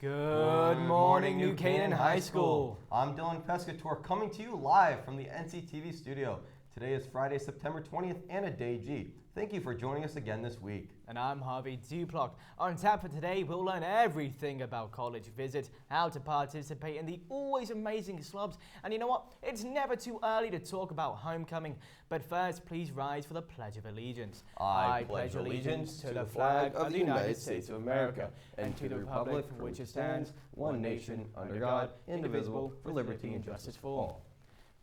Good morning, New Canaan High School. I'm Dylan Pescator coming to you live from the NCTV studio. Today is Friday, September 20th and a day G. Thank you for joining us again this week. And I'm Harvey Duplock. On tap for today, we'll learn everything about college visits, how to participate in the always amazing slobs, and you know what? It's never too early to talk about homecoming. But first, please rise for the Pledge of Allegiance. I pledge allegiance to the flag of the United States of America and to the republic for which it stands, one nation, under God, indivisible, for liberty and justice for all.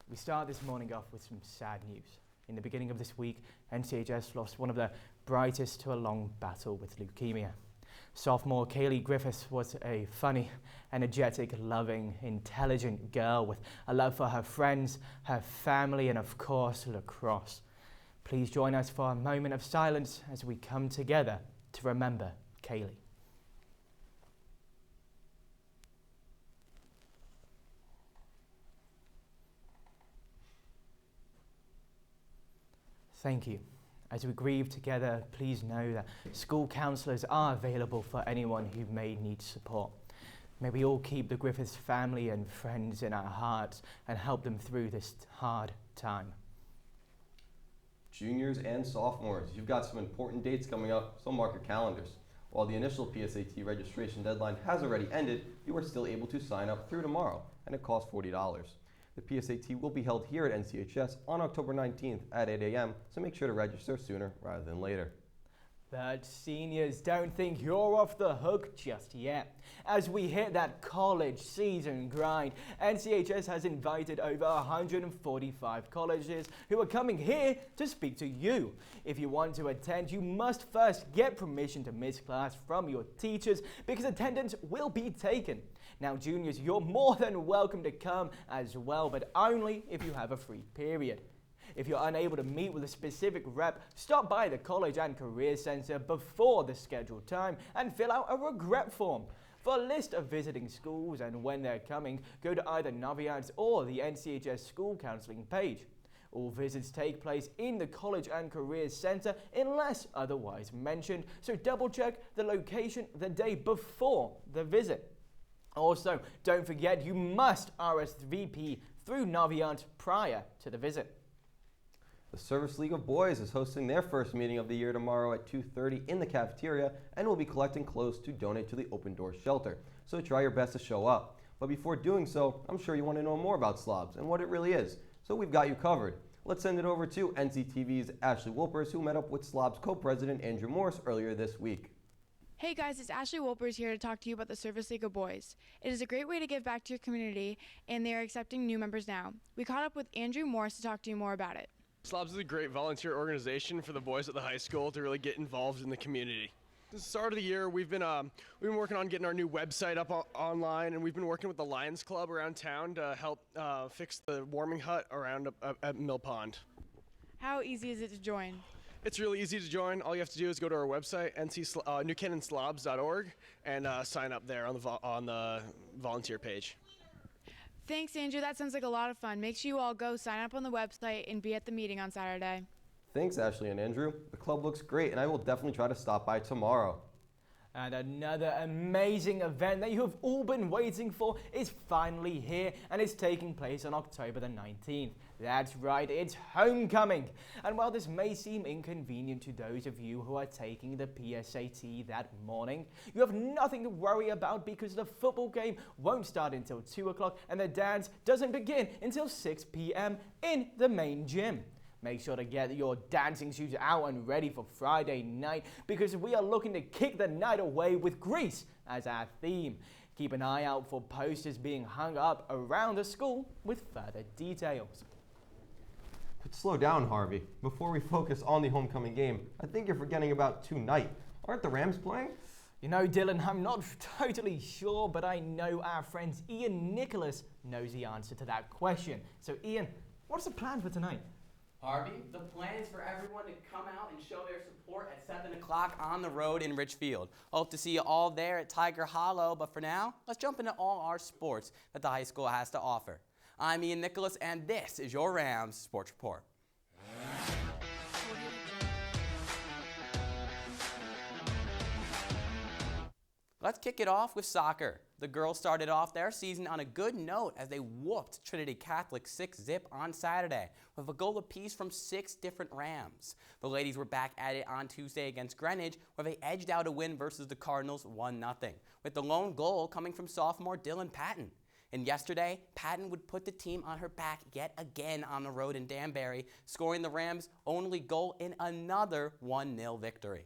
We start this morning off with some sad news. In the beginning of this week, NCHS lost one of their brightest to a long battle with leukemia. Sophomore Kaylee Griffiths was a funny, energetic, loving, intelligent girl with a love for her friends, her family, and of course, lacrosse. Please join us for a moment of silence as we come together to remember Kaylee. Thank you. As we grieve together, please know that school counsellors are available for anyone who may need support. May we all keep the Griffiths family and friends in our hearts and help them through this hard time. Juniors and sophomores, you've got some important dates coming up, so mark your calendars. While the initial PSAT registration deadline has already ended, you are still able to sign up through tomorrow, and it costs $40. The PSAT will be held here at NCHS on October 19th at 8 a.m., so make sure to register sooner rather than later. But seniors, don't think you're off the hook just yet. As we hit that college season grind, NCHS has invited over 145 colleges who are coming here to speak to you. If you want to attend, you must first get permission to miss class from your teachers because attendance will be taken. Now, juniors, you're more than welcome to come as well, but only if you have a free period. If you're unable to meet with a specific rep, stop by the College and Career Center before the scheduled time and fill out a regret form. For a list of visiting schools and when they're coming, go to either Naviance or the NCHS School Counseling page. All visits take place in the College and Career Center unless otherwise mentioned, so double check the location the day before the visit. Also, don't forget you must RSVP through Naviance prior to the visit. The Service League of Boys is hosting their first meeting of the year tomorrow at 2:30 in the cafeteria and will be collecting clothes to donate to the Open Door Shelter, so try your best to show up. But before doing so, I'm sure you want to know more about slobs and what it really is, so we've got you covered. Let's send it over to NCTV's Ashley Wolpers, who met up with Slobs co-president Andrew Morse earlier this week. Hey guys, it's Ashley Wolpers here to talk to you about the Service League of Boys. It is a great way to give back to your community, and they are accepting new members now. We caught up with Andrew Morse to talk to you more about it. Slobs is a great volunteer organization for the boys at the high school to really get involved in the community. Since the start of the year, we've been working on getting our new website up online, and we've been working with the Lions Club around town to help fix the warming hut around at Mill Pond. How easy is it to join? It's really easy to join. All you have to do is go to our website, newcanaanslobs.org, and sign up there on the volunteer page. Thanks, Andrew. That sounds like a lot of fun. Make sure you all go sign up on the website and be at the meeting on Saturday. Thanks, Ashley and Andrew. The club looks great, and I will definitely try to stop by tomorrow. And another amazing event that you have all been waiting for is finally here, and it's taking place on October the 19th. That's right, it's homecoming. And while this may seem inconvenient to those of you who are taking the PSAT that morning, you have nothing to worry about because the football game won't start until 2 o'clock and the dance doesn't begin until 6 p.m. in the main gym. Make sure to get your dancing shoes out and ready for Friday night because we are looking to kick the night away with Grease as our theme. Keep an eye out for posters being hung up around the school with further details. But slow down, Harvey. Before we focus on the homecoming game, I think you're forgetting about tonight. Aren't the Rams playing? You know, Dylan, I'm not totally sure, but I know our friend Ian Nicholas knows the answer to that question. So Ian, what's the plan for tonight? Harvey, the plan is for everyone to come out and show their support at 7 o'clock on the road in Richfield. Hope to see you all there at Tiger Hollow, but for now, let's jump into all our sports that the high school has to offer. I'm Ian Nicholas, and this is your Rams Sports Report. Let's kick it off with soccer. The girls started off their season on a good note as they whooped Trinity Catholic 6-0 on Saturday with a goal apiece from 6 different Rams. The ladies were back at it on Tuesday against Greenwich, where they edged out a win versus the Cardinals 1-0, with the lone goal coming from sophomore Dylan Patton. And yesterday, Patton would put the team on her back yet again on the road in Danbury, scoring the Rams' only goal in another 1-0 victory.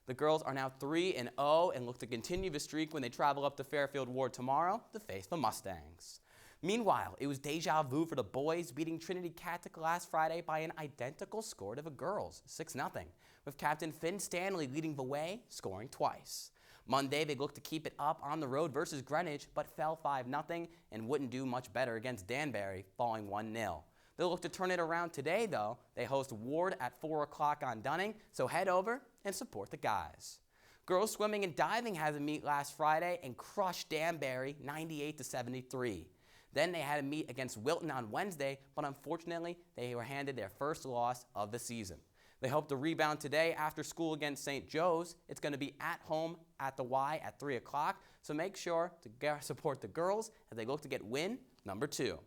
The girls are now 3-0 and look to continue the streak when they travel up to Fairfield Ward tomorrow to face the Mustangs. Meanwhile, it was deja vu for the boys, beating Trinity Catholic last Friday by an identical score to the girls, 6-0, with Captain Finn Stanley leading the way, scoring twice. Monday, they looked to keep it up on the road versus Greenwich, but fell 5-0 and wouldn't do much better against Danbury, falling 1-0. They'll look to turn it around today, though. They host Ward at 4 o'clock on Dunning, so head over and support the guys. Girls swimming and diving had a meet last Friday and crushed Danbury 98-73. Then they had a meet against Wilton on Wednesday, but unfortunately, they were handed their first loss of the season. They hope to rebound today after school against St. Joe's. It's going to be at home at the Y at 3 o'clock, so make sure to support the girls as they look to get win number 2.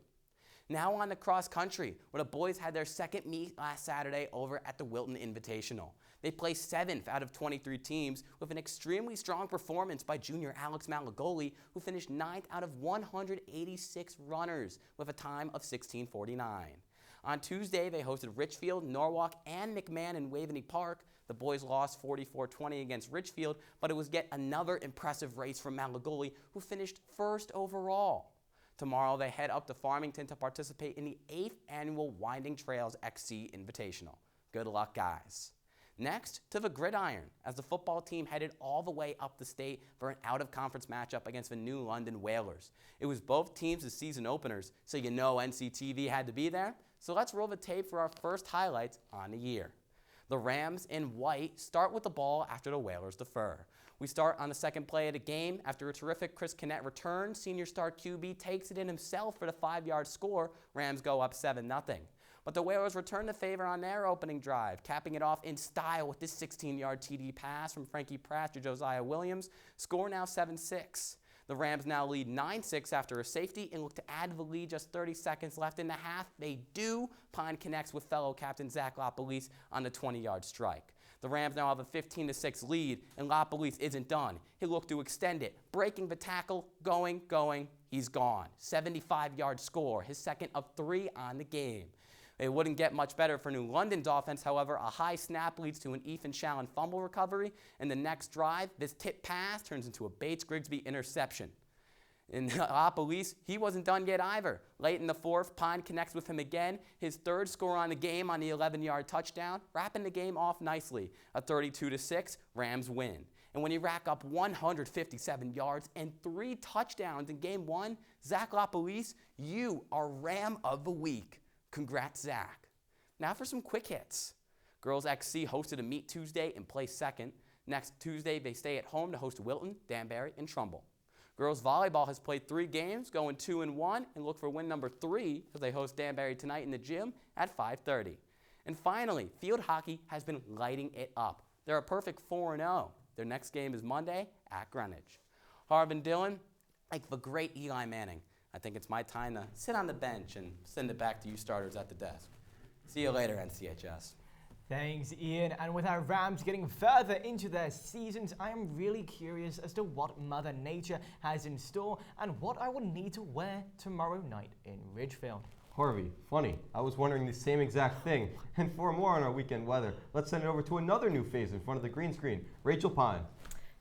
Now on to cross country, where the boys had their second meet last Saturday over at the Wilton Invitational. They placed 7th out of 23 teams with an extremely strong performance by junior Alex Malagoli, who finished 9th out of 186 runners with a time of 16:49. On Tuesday, they hosted Richfield, Norwalk, and McMahon in Waveney Park. The boys lost 44-20 against Richfield, but it was yet another impressive race from Malagoli, who finished 1st overall. Tomorrow, they head up to Farmington to participate in the 8th annual Winding Trails XC Invitational. Good luck, guys. Next, to the gridiron, as the football team headed all the way up the state for an out-of-conference matchup against the New London Whalers. It was both teams' season openers, so you know NCTV had to be there. So let's roll the tape for our first highlights on the year. The Rams in white start with the ball after the Whalers defer. We start on the second play of the game. After a terrific Chris Kinnett return, senior star QB takes it in himself for the 5-yard score. Rams go up 7-0. But the Whalers return the favor on their opening drive, capping it off in style with this 16-yard TD pass from Frankie Pratt to Josiah Williams. Score now 7-6. The Rams now lead 9-6 after a safety and look to add to the lead just 30 seconds left in the half. They do. Pine connects with fellow captain Zach LaPolice on the 20-yard strike. The Rams now have a 15-6 lead, and LaPolice isn't done. He looked to extend it, breaking the tackle, going, he's gone. 75-yard score, his second of 3 on the game. It wouldn't get much better for New London's offense, however. A high snap leads to an Ethan Shallon fumble recovery, and the next drive, this tip pass turns into a Bates-Grigsby interception. And LaPolice, he wasn't done yet either. Late in the 4th, Pine connects with him again, his 3rd score on the game on the 11-yard touchdown, wrapping the game off nicely. A 32-6 Rams win. And when you rack up 157 yards and 3 touchdowns in game 1, Zach LaPolice, you are Ram of the Week. Congrats, Zach. Now for some quick hits. Girls XC hosted a meet Tuesday and placed 2nd. Next Tuesday, they stay at home to host Wilton, Danbury, and Trumbull. Girls volleyball has played 3 games, going 2-1, and look for win number 3 as they host Danbury tonight in the gym at 5:30. And finally, field hockey has been lighting it up. They're a perfect 4-0. Their next game is Monday at Greenwich. Harv and Dylan, like the great Eli Manning, I think it's my time to sit on the bench and send it back to you starters at the desk. See you later, NCHS. Thanks, Ian. And with our Rams getting further into their seasons, I am really curious as to what Mother Nature has in store and what I will need to wear tomorrow night in Ridgefield. Harvey, funny. I was wondering the same exact thing. And for more on our weekend weather, let's send it over to another new face in front of the green screen, Rachel Pine.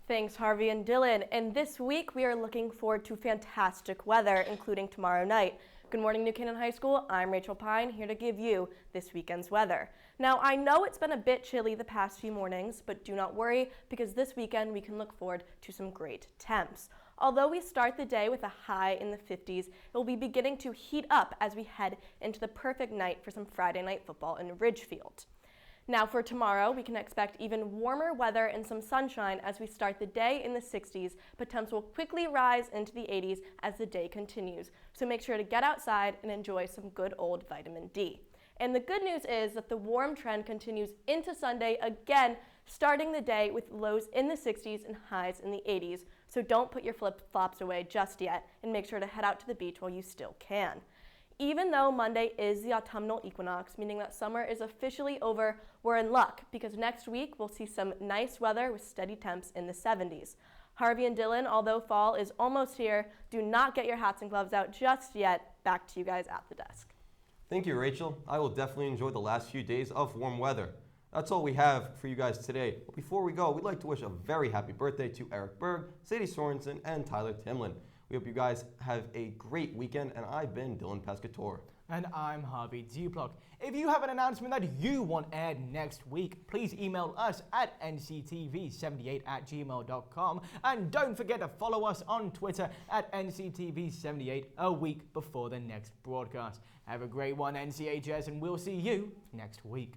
Thanks, Harvey and Dylan. And this week, we are looking forward to fantastic weather, including tomorrow night. Good morning, New Canaan High School. I'm Rachel Pine, here to give you this weekend's weather. Now, I know it's been a bit chilly the past few mornings, but do not worry, because this weekend we can look forward to some great temps. Although we start the day with a high in the 50s, it will be beginning to heat up as we head into the perfect night for some Friday night football in Ridgefield. Now for tomorrow, we can expect even warmer weather and some sunshine as we start the day in the 60s, but temps will quickly rise into the 80s as the day continues. So make sure to get outside and enjoy some good old vitamin D. And the good news is that the warm trend continues into Sunday again, starting the day with lows in the 60s and highs in the 80s, so don't put your flip-flops away just yet and make sure to head out to the beach while you still can. Even though Monday is the autumnal equinox, meaning that summer is officially over, we're in luck because next week we'll see some nice weather with steady temps in the 70s. Harvey and Dylan, although fall is almost here, do not get your hats and gloves out just yet. Back to you guys at the desk. Thank you, Rachel. I will definitely enjoy the last few days of warm weather. That's all we have for you guys today. But before we go, we'd like to wish a very happy birthday to Eric Berg, Sadie Sorensen, and Tyler Timlin. We hope you guys have a great weekend, and I've been Dylan Pescatore. And I'm Harvey Duplock. If you have an announcement that you want aired next week, please email us at nctv78@gmail.com. And don't forget to follow us on Twitter at nctv78 a week before the next broadcast. Have a great one, NCHS, and we'll see you next week.